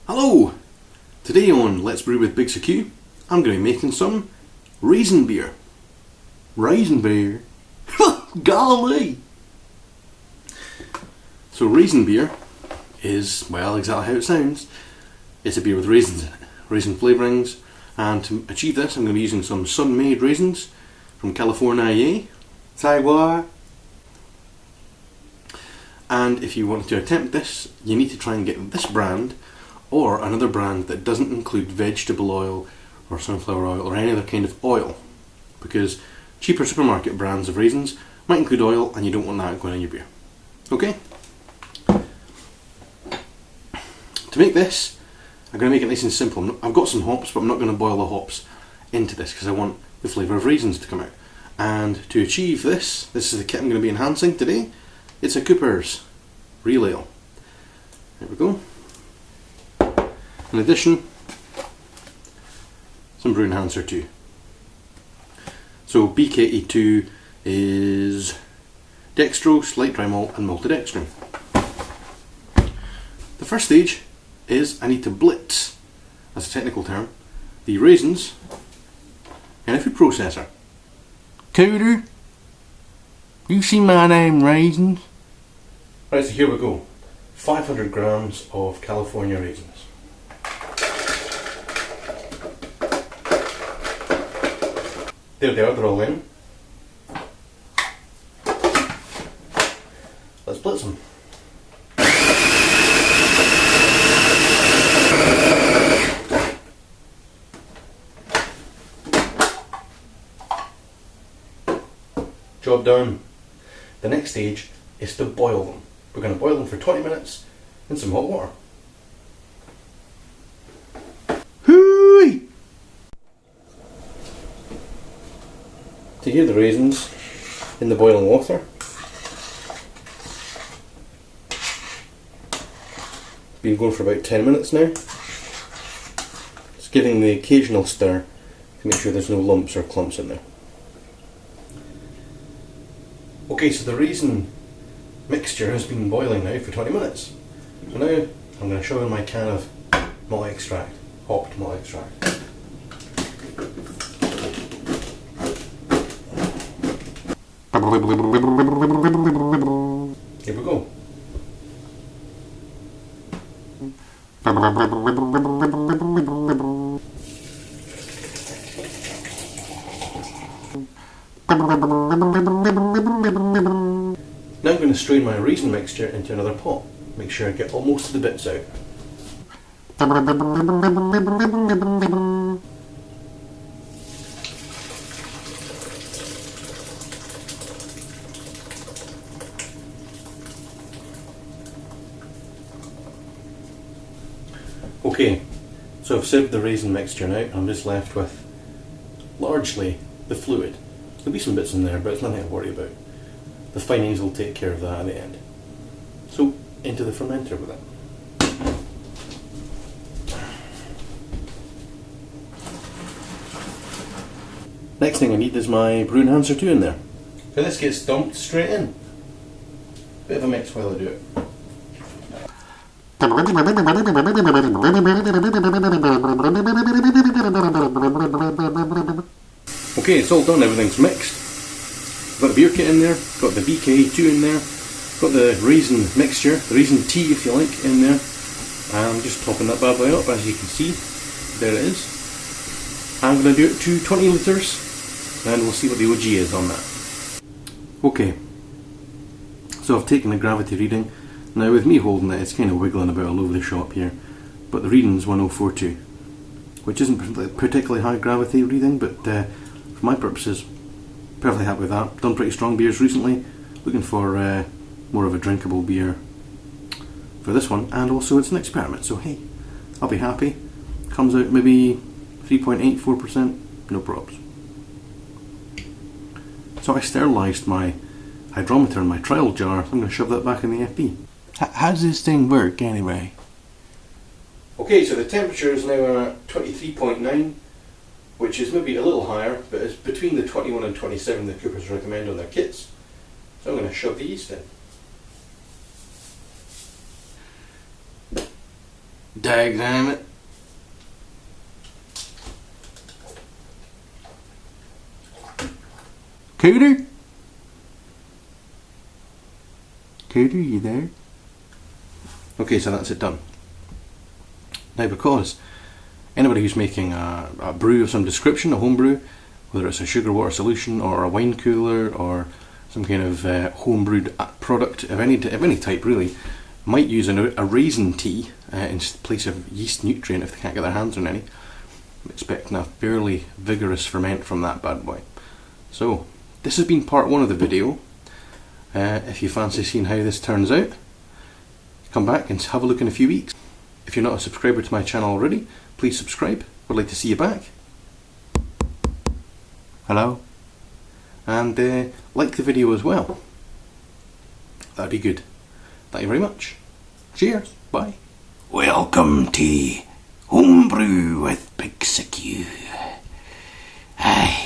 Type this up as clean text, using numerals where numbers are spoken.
Hello! Today on Let's Brew with Big Q, I'm going to be making some Raisin Beer. Raisin Beer? Golly! So Raisin Beer is, well, exactly how it sounds. It's a beer with raisins in it, raisin flavourings, and to achieve this I'm going to be using some sun-made raisins from California. Say what? And if you want to attempt this, you need to try and get this brand or another brand that doesn't include vegetable oil or sunflower oil or any other kind of oil, because cheaper supermarket brands of raisins might include oil and you don't want that going in your beer. Okay? To make this, I'm going to make it nice and simple. I've got some hops, but I'm not going to boil the hops into this because I want the flavour of raisins to come out. And to achieve this, this is the kit I'm going to be enhancing today. It's a Cooper's Real Ale. There we go. In addition, some brew enhancer too. So BK82 is dextrose, light dry malt and maltodextrin. The first stage is I need to blitz, that's a technical term, the raisins in a food processor. Cooter, you see my name, raisins? Right, so here we go. 500 grams of California raisins. There they are, they're all in. Let's blitz them. Job done. The next stage is to boil them. We're going to boil them for 20 minutes in some hot water. Hooey! To hear the raisins in the boiling water. Been going for about 10 minutes now. Just giving the occasional stir to make sure there's no lumps or clumps in there. Okay, so the raisin mixture has been boiling now for 20 minutes. So now I'm going to show you my can of malt extract, hopped malt extract. Here we go. Now I'm going to strain my raisin mixture into another pot. Make sure I get all most of the bits out. Okay, so I've sieved the raisin mixture now. I'm just left with largely the fluid. There'll be some bits in there, but it's nothing to worry about. The finings will take care of that at the end. So, into the fermenter with it. Next thing I need is my brew enhancer 2 in there. So this gets dumped straight in. Bit of a mix while I do it. Okay, it's all done, everything's mixed. Got the beer kit in there, got the BK2 in there, got the raisin mixture, the raisin tea if you like, in there. And I'm just topping that bad boy up, as you can see. There it is. I'm going to do it to 20 litres, and we'll see what the OG is on that. Okay, so I've taken a gravity reading. Now with me holding it, it's kind of wiggling about all over the shop here, but the reading's 1042, which isn't particularly high gravity reading, but for my purposes, perfectly happy with that. Done pretty strong beers recently, looking for more of a drinkable beer for this one, and also it's an experiment, so hey, I'll be happy. Comes out maybe 3.84%, no probs. So I sterilised my hydrometer in my trial jar, so I'm going to shove that back in the FB. How does this thing work anyway? Okay, so the temperature is now at 23.9, which is maybe a little higher, but it's between the 21 and 27 that Coopers recommend on their kits. So I'm going to shove the yeast in. Dag damn it. Cooter? Cooter, you there? Okay, so that's it done. Now, because anybody who's making a brew of some description, a home brew, whether it's a sugar water solution or a wine cooler or some kind of home brewed product of any type really, might use a raisin tea in place of yeast nutrient if they can't get their hands on any. I'm expecting a fairly vigorous ferment from that bad boy. So, this has been part 1 of the video. If you fancy seeing how this turns out, come back and have a look in a few weeks. If you're not a subscriber to my channel already, please subscribe. I'd like to see you back. Hello? And like the video as well. That'd be good. Thank you very much. Cheers. Bye. Welcome to Homebrew with Big Sick U. Aye.